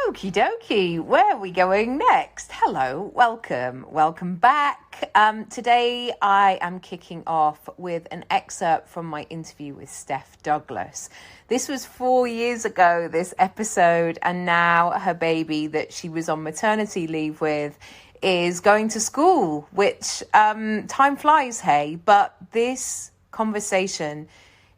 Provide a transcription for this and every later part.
Okie dokie, where are we going next? Hello, welcome back. Today I am kicking off with an excerpt from my interview with Steph Douglas. This was 4 years ago, this episode, and now her baby that she was on maternity leave with is going to school, which time flies, hey, but this conversation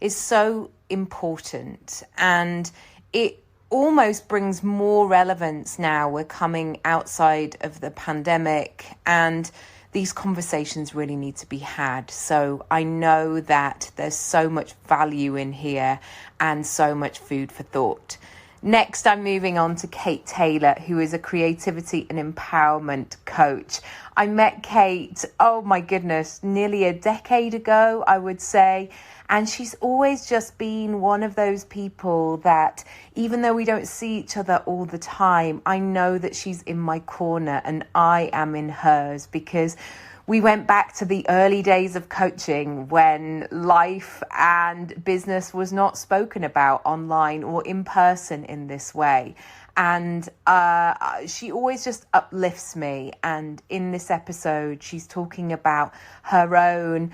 is so important, and it almost brings more relevance now. We're coming outside of the pandemic and these conversations really need to be had. So I know that there's so much value in here and so much food for thought. Next, I'm moving on to Kate Taylor, who is a creativity and empowerment coach. I met Kate, oh my goodness, nearly a decade ago, I would say. And she's always just been one of those people that, even though we don't see each other all the time, I know that she's in my corner and I am in hers, because we went back to the early days of coaching when life and business was not spoken about online or in person in this way. And she always just uplifts me. And in this episode, she's talking about her own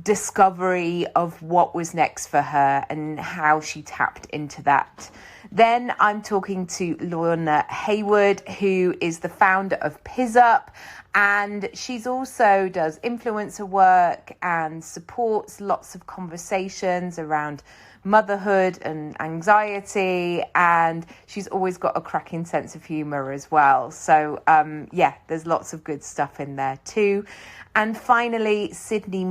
discovery of what was next for her and how she tapped into that. Then I'm talking to Lorna Hayward, who is the founder of PizUp, and she's also does influencer work and supports lots of conversations around motherhood and anxiety, and she's always got a cracking sense of humor as well. So there's lots of good stuff in there too. And finally, Cydney,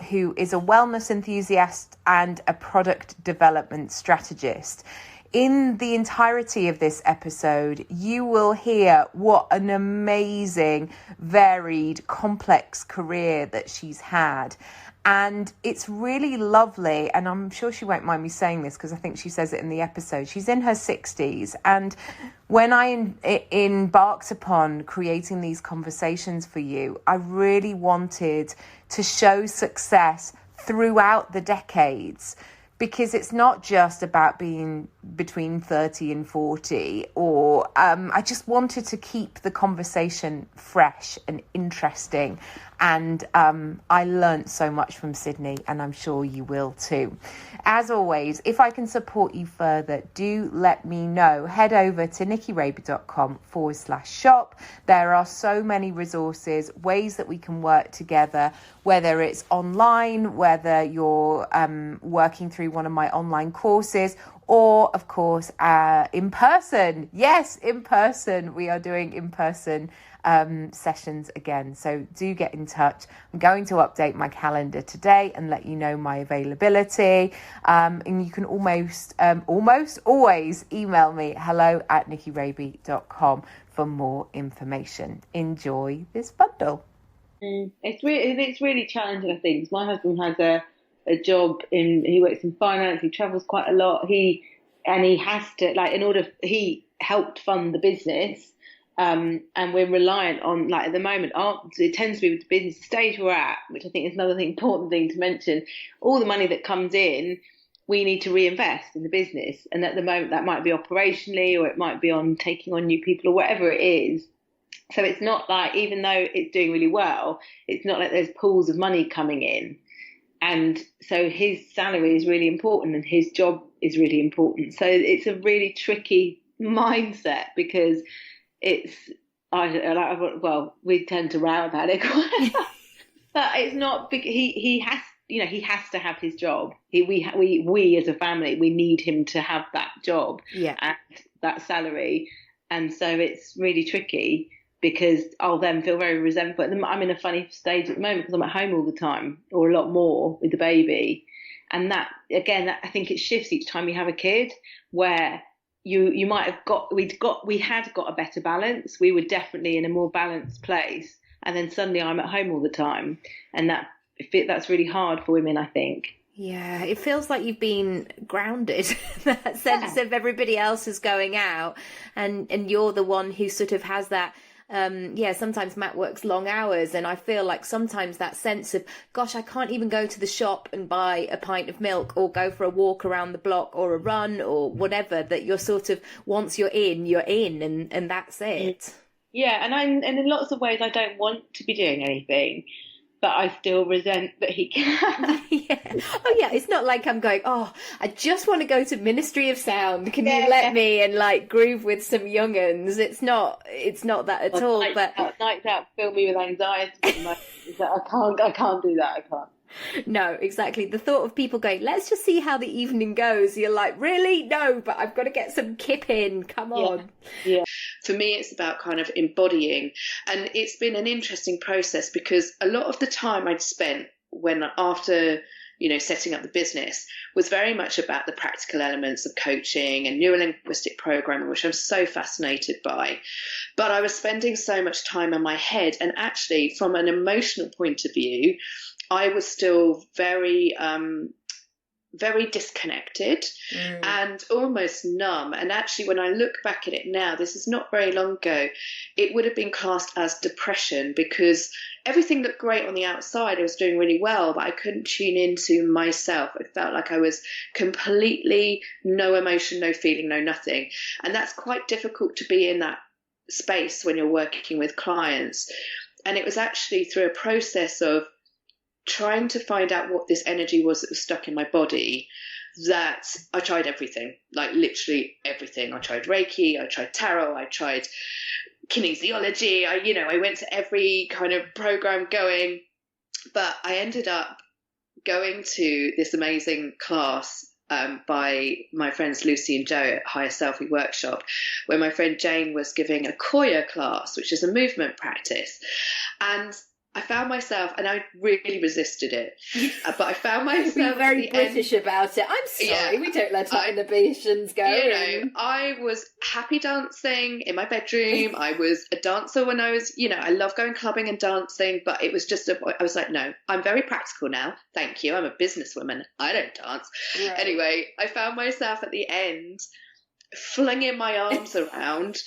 who is a wellness enthusiast and a product development strategist. In the entirety of this episode, you will hear what an amazing, varied, complex career that she's had. And it's really lovely, and I'm sure she won't mind me saying this because I think she says it in the episode. She's in her 60s, and when I embarked upon creating these conversations for you, I really wanted to show success throughout the decades, because it's not just about being between 30 and 40, or I just wanted to keep the conversation fresh and interesting. And I learned so much from Cydney, and I'm sure you will too. As always, if I can support you further, do let me know. Head over to nikkiraby.com/shop. There are so many resources, ways that we can work together, whether it's online, whether you're working through one of my online courses, or of course in person. Yes, in person. We are doing in person sessions again, so do get in touch. I'm going to update my calendar today and let you know my availability, and you can almost always email me hello@nikkiraby.com for more information. Enjoy this bundle. It's really challenging, I think. My husband has a job he works in finance, he travels quite a lot, he has to, he helped fund the business. And we're reliant on, at the moment, it tends to be with the business stage we're at, which I think is another important thing to mention. All the money that comes in, we need to reinvest in the business. And at the moment, that might be operationally, or it might be on taking on new people, or whatever it is. So it's not like, even though it's doing really well, it's not like there's pools of money coming in. And so his salary is really important and his job is really important. So it's a really tricky mindset, because we tend to row about it quite. But it's not big. He has to have his job. We as a family, we need him to have that job, and that salary. And so it's really tricky, because I'll then feel very resentful. I'm in a funny stage at the moment because I'm at home all the time, or a lot more with the baby. And that, again, I think it shifts each time you have a kid, where you might have we had got a better balance. We were definitely in a more balanced place. And then suddenly I'm at home all the time. And that's really hard for women, I think. Yeah, it feels like you've been grounded. That sense of everybody else is going out, and you're the one who sort of has that Sometimes Matt works long hours, and I feel like sometimes that sense of, gosh, I can't even go to the shop and buy a pint of milk or go for a walk around the block or a run or whatever, that you're sort of, once you're in, and that's it. Yeah, and in lots of ways I don't want to be doing anything, but I still resent that he can. Oh yeah, it's not like I'm going, oh, I just want to go to Ministry of Sound. Can you let me and like groove with some young'uns? It's not that at all. Nights out fill me with anxiety. I can't do that. I can't. No, exactly. The thought of people going, let's just see how the evening goes. You're like, really? No, but I've got to get some kip in. Come on. Yeah. For me, it's about kind of embodying. And it's been an interesting process because a lot of the time I'd spent after setting up the business was very much about the practical elements of coaching and neurolinguistic programming, which I'm so fascinated by. But I was spending so much time in my head. And actually, from an emotional point of view, I was still very, very disconnected and almost numb. And actually, when I look back at it now, this is not very long ago, it would have been classed as depression because everything looked great on the outside. I was doing really well, but I couldn't tune into myself. I felt like I was completely no emotion, no feeling, no nothing. And that's quite difficult to be in that space when you're working with clients. And it was actually through a process of trying to find out what this energy was that was stuck in my body that I tried everything, like literally everything. I tried Reiki, I tried tarot, I tried kinesiology. I went to every kind of program going, but I ended up going to this amazing class by my friends Lucy and Joe at Higher Selfie Workshop, where my friend Jane was giving a Koya class, which is a movement practice. And I found myself, and I really resisted it, but I found myself Be very British about it. I'm sorry, we don't let our inhibitions go. I was happy dancing in my bedroom. I was a dancer when I was, I love going clubbing and dancing, but it was just, I was like, no, I'm very practical now. Thank you. I'm a businesswoman. I don't dance. Right. Anyway, I found myself at the end flinging my arms around.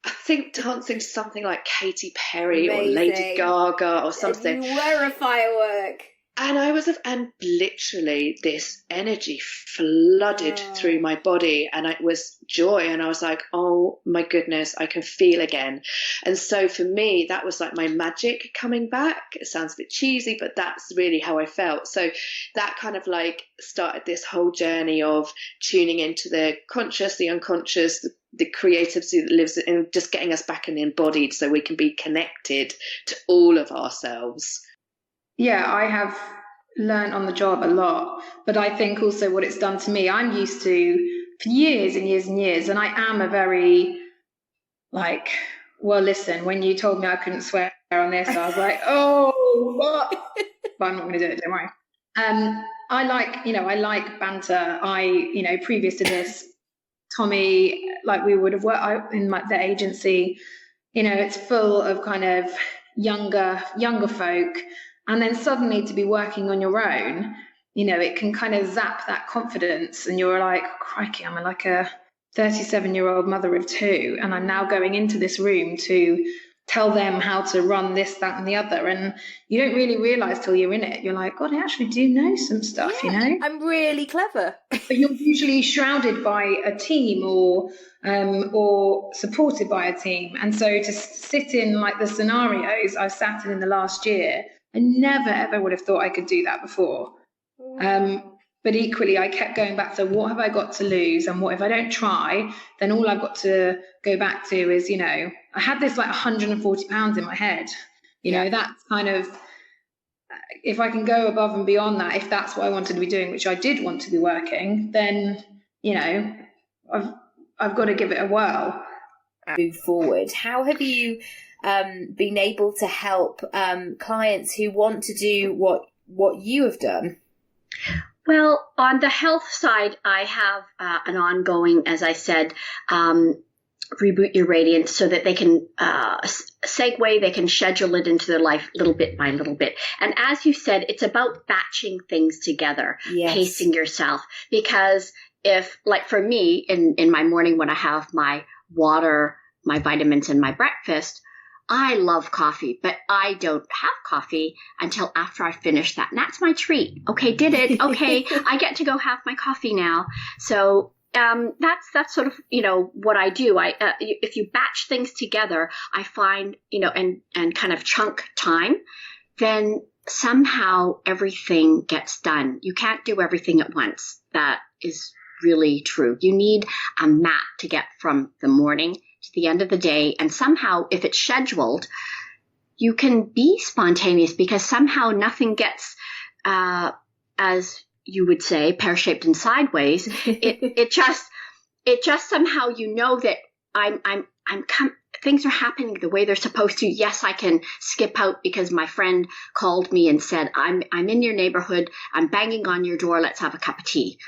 I think dancing to something like Katy Perry or Lady Gaga or something. You were a firework. And literally this energy flooded through my body, and it was joy. And I was like, oh my goodness, I can feel again. And so for me, that was like my magic coming back. It sounds a bit cheesy, but that's really how I felt. So that kind of like started this whole journey of tuning into the conscious, the unconscious, the creativity that lives in, just getting us back and embodied so we can be connected to all of ourselves. Yeah, I have learned on the job a lot, but I think also what it's done to me, I'm used to for years and years and years, and I am a very like, well, listen, when you told me I couldn't swear on this, I was like, oh, what? But I'm not going to do it, don't worry. I like banter. Previous to this, Tommy, like we would have worked in the agency, it's full of kind of younger folk. And then suddenly to be working on your own, it can kind of zap that confidence. And you're like, crikey, I'm like a 37-year-old mother of two. And I'm now going into this room to tell them how to run this, that, and the other. And you don't really realize till you're in it. You're like, God, I actually do know some stuff, I'm really clever. But you're usually shrouded by a team or supported by a team. And so to sit in like the scenarios I've sat in the last year, I never, ever would have thought I could do that before. But equally, I kept going back to what have I got to lose? And what if I don't try? Then all I've got to go back to is, I had this like 140 pounds in my head. That's kind of, if I can go above and beyond that, if that's what I wanted to be doing, which I did want to be working, then, I've got to give it a whirl. Move forward. How have you been able to help clients who want to do what you have done? Well, on the health side, I have an ongoing, as I said, Reboot Your Radiance, so that they can segue, they can schedule it into their life little bit by little bit. And as you said, it's about batching things together, pacing yourself. Because if, like for me, in my morning when I have my water, my vitamins, and my breakfast, I love coffee, but I don't have coffee until after I finish that. And that's my treat. Okay, did it. Okay, I get to go have my coffee now. So that's sort of, what I do. If you batch things together, I find, and kind of chunk time, then somehow everything gets done. You can't do everything at once. That is really true. You need a map to get from the morning to the end of the day. And somehow, if it's scheduled, you can be spontaneous because somehow nothing gets, as you would say, pear-shaped and sideways. It just somehow, that things are happening the way they're supposed to. Yes, I can skip out because my friend called me and said, I'm in your neighborhood. I'm banging on your door. Let's have a cup of tea.